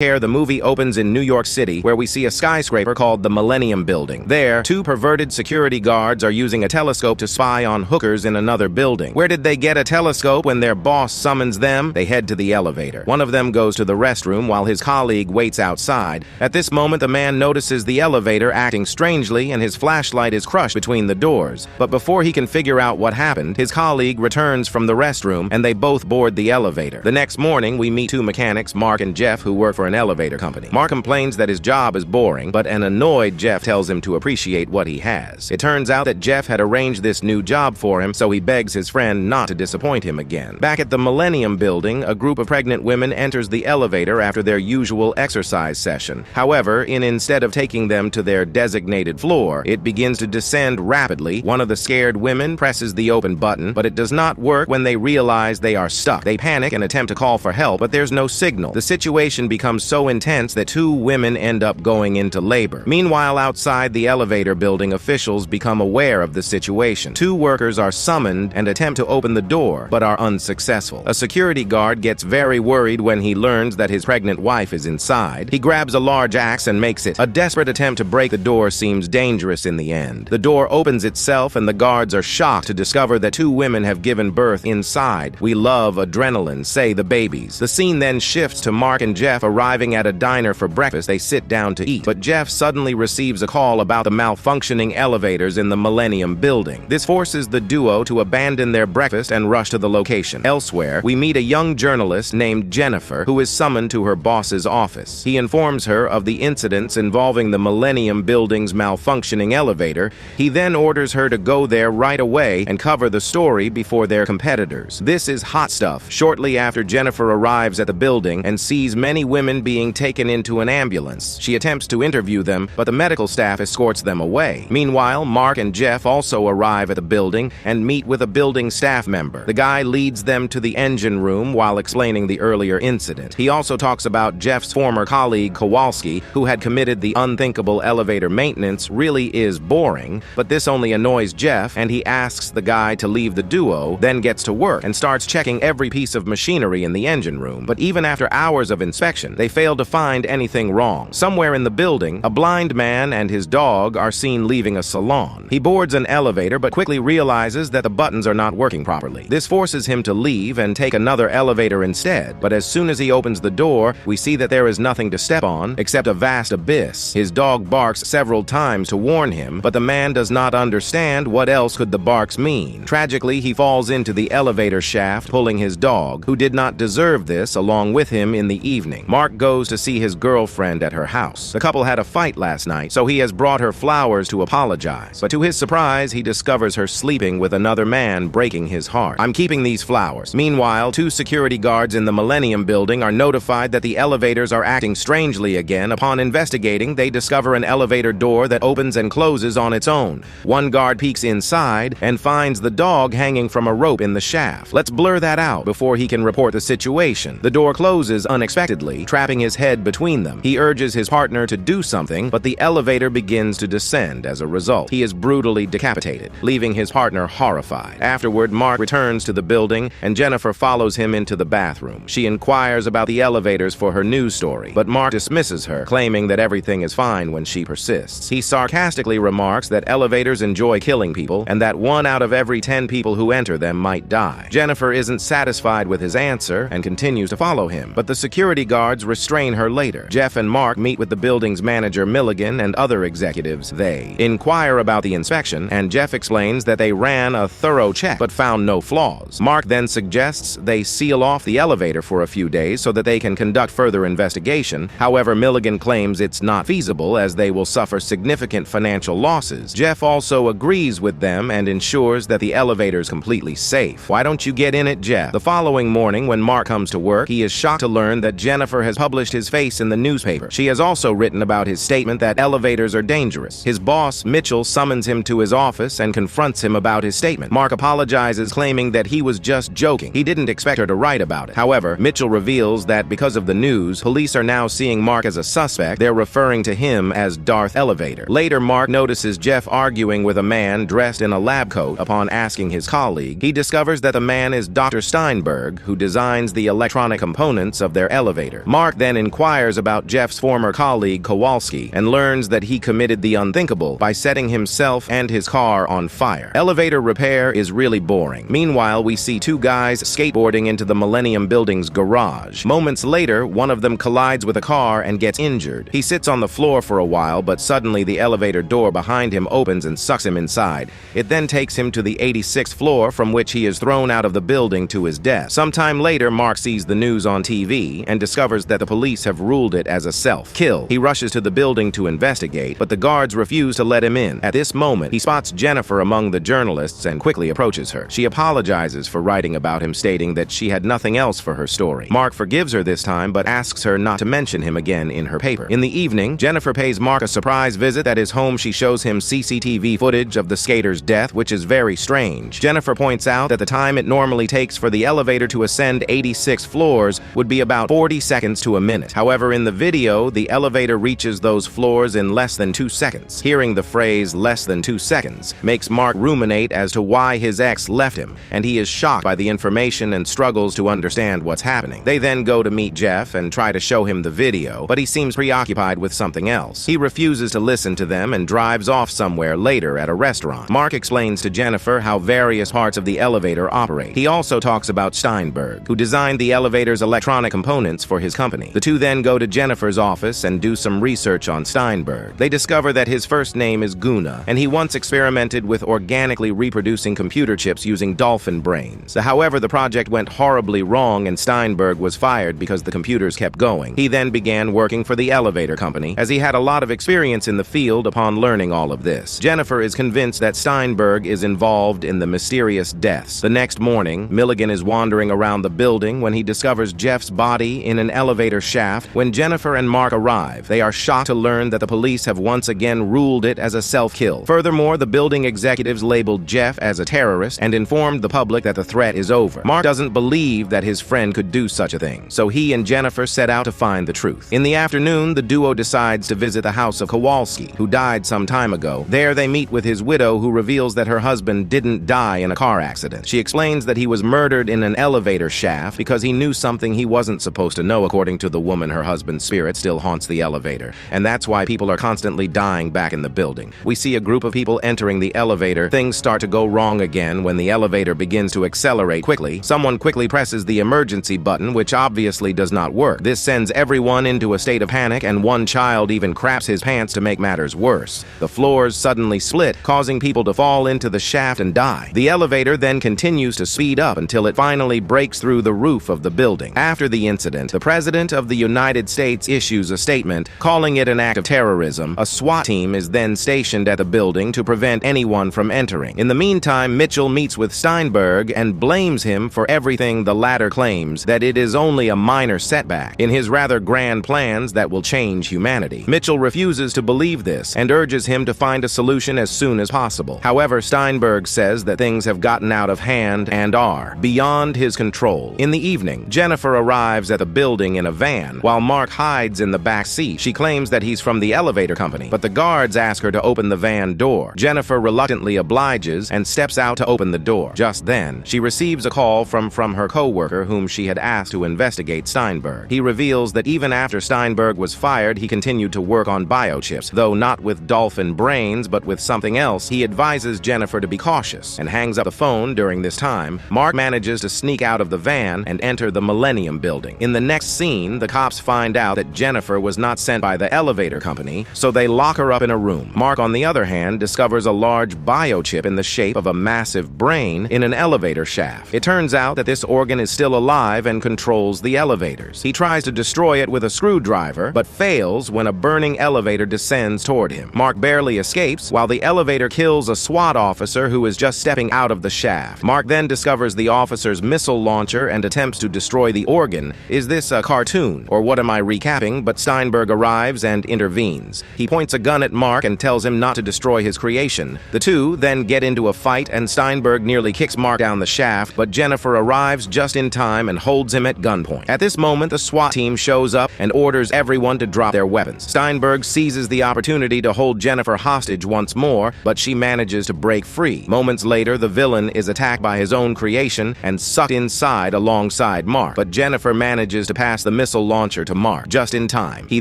Here, the movie opens in New York City, where we see a skyscraper called the Millennium Building. There, two perverted security guards are using a telescope to spy on hookers in another building. Where did they get a telescope when their boss summons them? They head to the elevator. One of them goes to the restroom while his colleague waits outside. At this moment, the man notices the elevator acting strangely and his flashlight is crushed between the doors. But before he can figure out what happened, his colleague returns from the restroom and they both board the elevator. The next morning, we meet two mechanics, Mark and Jeff, who work for an elevator company. Mark complains that his job is boring, but an annoyed Jeff tells him to appreciate what he has. It turns out that Jeff had arranged this new job for him, so he begs his friend not to disappoint him again. Back at the Millennium Building, a group of pregnant women enters the elevator after their usual exercise session. However, instead of taking them to their designated floor, it begins to descend rapidly. One of the scared women presses the open button, but it does not work when they realize they are stuck. They panic and attempt to call for help, but there's no signal. The situation becomes so intense that two women end up going into labor. Meanwhile, outside the elevator building, officials become aware of the situation. Two workers are summoned and attempt to open the door, but are unsuccessful. A security guard gets very worried when he learns that his pregnant wife is inside. He grabs a large axe and makes it. A desperate attempt to break the door seems dangerous in the end. The door opens itself and the guards are shocked to discover that two women have given birth inside. We love adrenaline, say the babies. The scene then shifts to Mark and Jeff arriving at a diner for breakfast. They sit down to eat, but Jeff suddenly receives a call about the malfunctioning elevators in the Millennium Building. This forces the duo to abandon their breakfast and rush to the location. Elsewhere, we meet a young journalist named Jennifer who is summoned to her boss's office. He informs her of the incidents involving the Millennium Building's malfunctioning elevator. He then orders her to go there right away and cover the story before their competitors. This is hot stuff. Shortly after Jennifer arrives at the building and sees many women being taken into an ambulance, she attempts to interview them, but the medical staff escorts them away. Meanwhile, Mark and Jeff also arrive at the building and meet with a building staff member. The guy leads them to the engine room while explaining the earlier incident. He also talks about Jeff's former colleague, Kowalski, who had committed the unthinkable elevator maintenance. Really is boring, but this only annoys Jeff, and he asks the guy to leave the duo, then gets to work and starts checking every piece of machinery in the engine room. But even after hours of inspection, they fail to find anything wrong. Somewhere in the building, a blind man and his dog are seen leaving a salon. He boards an elevator but quickly realizes that the buttons are not working properly. This forces him to leave and take another elevator instead, but as soon as he opens the door, we see that there is nothing to step on except a vast abyss. His dog barks several times to warn him, but the man does not understand what else could the barks mean. Tragically, he falls into the elevator shaft, pulling his dog, who did not deserve this, along with him in the evening. Mark goes to see his girlfriend at her house. The couple had a fight last night, so he has brought her flowers to apologize. But to his surprise, he discovers her sleeping with another man, breaking his heart. "I'm keeping these flowers." Meanwhile, two security guards in the Millennium Building are notified that the elevators are acting strangely again. Upon investigating, they discover an elevator door that opens and closes on its own. One guard peeks inside and finds the dog hanging from a rope in the shaft. Let's blur that out before he can report the situation. The door closes unexpectedly, trapping his head between them. He urges his partner to do something, but the elevator begins to descend. As a result, he is brutally decapitated, leaving his partner horrified. Afterward, Mark returns to the building, and Jennifer follows him into the bathroom. She inquires about the elevators for her news story, but Mark dismisses her, claiming that everything is fine when she persists. He sarcastically remarks that elevators enjoy killing people, and that 1 out of every 10 people who enter them might die. Jennifer isn't satisfied with his answer and continues to follow him, but the security guards restrain her later. Jeff and Mark meet with the building's manager Milligan and other executives. They inquire about the inspection, and Jeff explains that they ran a thorough check but found no flaws. Mark then suggests they seal off the elevator for a few days so that they can conduct further investigation. However, Milligan claims it's not feasible as they will suffer significant financial losses. Jeff also agrees with them and ensures that the elevator is completely safe. "Why don't you get in it, Jeff?" The following morning, when Mark comes to work, he is shocked to learn that Jennifer has published his face in the newspaper. She has also written about his statement that elevators are dangerous. His boss, Mitchell, summons him to his office and confronts him about his statement. Mark apologizes, claiming that he was just joking. He didn't expect her to write about it. However, Mitchell reveals that because of the news, police are now seeing Mark as a suspect. They're referring to him as Darth Elevator. Later, Mark notices Jeff arguing with a man dressed in a lab coat. Upon asking his colleague, he discovers that the man is Dr. Steinberg, who designs the electronic components of their elevator. Mark Mark then inquires about Jeff's former colleague Kowalski and learns that he committed the unthinkable by setting himself and his car on fire. Elevator repair is really boring. Meanwhile, we see two guys skateboarding into the Millennium Building's garage. Moments later, one of them collides with a car and gets injured. He sits on the floor for a while, but suddenly the elevator door behind him opens and sucks him inside. It then takes him to the 86th floor, from which he is thrown out of the building to his death. Sometime later, Mark sees the news on TV and discovers that the police have ruled it as a self-kill. He rushes to the building to investigate, but the guards refuse to let him in. At this moment, he spots Jennifer among the journalists and quickly approaches her. She apologizes for writing about him, stating that she had nothing else for her story. Mark forgives her this time, but asks her not to mention him again in her paper. In the evening, Jennifer pays Mark a surprise visit at his home. She shows him CCTV footage of the skater's death, which is very strange. Jennifer points out that the time it normally takes for the elevator to ascend 86 floors would be about 40 seconds to a minute. However, in the video, the elevator reaches those floors in less than 2 seconds. Hearing the phrase "less than 2 seconds" makes Mark ruminate as to why his ex left him, and he is shocked by the information and struggles to understand what's happening. They then go to meet Jeff and try to show him the video, but he seems preoccupied with something else. He refuses to listen to them and drives off somewhere later at a restaurant. Mark explains to Jennifer how various parts of the elevator operate. He also talks about Steinberg, who designed the elevator's electronic components for his company. The two then go to Jennifer's office and do some research on Steinberg. They discover that his first name is Guna, and he once experimented with organically reproducing computer chips using dolphin brains. However, the project went horribly wrong and Steinberg was fired because the computers kept going. He then began working for the elevator company, as he had a lot of experience in the field upon learning all of this. Jennifer is convinced that Steinberg is involved in the mysterious deaths. The next morning, Milligan is wandering around the building when he discovers Jeff's body in an elevator shaft. When Jennifer and Mark arrive, they are shocked to learn that the police have once again ruled it as a self-kill. Furthermore, the building executives labeled Jeff as a terrorist and informed the public that the threat is over. Mark doesn't believe that his friend could do such a thing, so he and Jennifer set out to find the truth. In the afternoon, the duo decides to visit the house of Kowalski, who died some time ago. There they meet with his widow, who reveals that her husband didn't die in a car accident. She explains that he was murdered in an elevator shaft because he knew something he wasn't supposed to know. According to the woman, her husband's spirit still haunts the elevator, and that's why people are constantly dying back in the building. We see a group of people entering the elevator. Things start to go wrong again when the elevator begins to accelerate quickly. Someone quickly presses the emergency button, which obviously does not work. This sends everyone into a state of panic, and one child even craps his pants to make matters worse. The floors suddenly split, causing people to fall into the shaft and die. The elevator then continues to speed up until it finally breaks through the roof of the building. After the incident, the President of the United States issues a statement calling it an act of terrorism. A SWAT team is then stationed at the building to prevent anyone from entering. In the meantime, Mitchell meets with Steinberg and blames him for everything. The latter claims that it is only a minor setback in his rather grand plans that will change humanity. Mitchell refuses to believe this and urges him to find a solution as soon as possible. However, Steinberg says that things have gotten out of hand and are beyond his control. In the evening, Jennifer arrives at the building in a van, while Mark hides in the back seat. She claims that he's from the elevator company, but the guards ask her to open the van door. Jennifer reluctantly obliges and steps out to open the door. Just then, she receives a call from her co-worker, whom she had asked to investigate Steinberg. He reveals that even after Steinberg was fired, he continued to work on biochips, though not with dolphin brains, but with something else. He advises Jennifer to be cautious and hangs up the phone. During this time, Mark manages to sneak out of the van and enter the Millennium Building. In the next scene, the cops find out that Jennifer was not sent by the elevator company, so they lock her up in a room. Mark, on the other hand, discovers a large biochip in the shape of a massive brain in an elevator shaft. It turns out that this organ is still alive and controls the elevators. He tries to destroy it with a screwdriver, but fails when a burning elevator descends toward him. Mark barely escapes, while the elevator kills a SWAT officer who is just stepping out of the shaft. Mark then discovers the officer's missile launcher and attempts to destroy the organ. Is this a cartoon, or what am I recapping? But Steinberg arrives and intervenes. He points a gun at Mark and tells him not to destroy his creation. The two then get into a fight, and Steinberg nearly kicks Mark down the shaft, but Jennifer arrives just in time and holds him at gunpoint. At this moment, the SWAT team shows up and orders everyone to drop their weapons. Steinberg seizes the opportunity to hold Jennifer hostage once more, but she manages to break free. Moments later, the villain is attacked by his own creation and sucked inside alongside Mark, but Jennifer manages to pass the missile launcher to Mark, just in time. He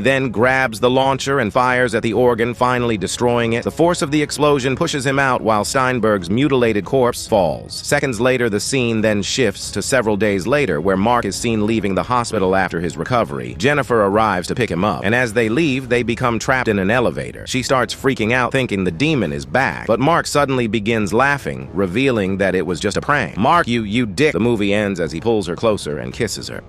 then grabs the launcher and fires at the organ, finally destroying it. The force of the explosion pushes him out while Steinberg's mutilated corpse falls. Seconds later, the scene then shifts to several days later, where Mark is seen leaving the hospital after his recovery. Jennifer arrives to pick him up, and as they leave, they become trapped in an elevator. She starts freaking out, thinking the demon is back, but Mark suddenly begins laughing, revealing that it was just a prank. "Mark, you dick!" The movie ends as he pulls her closer and kisses her.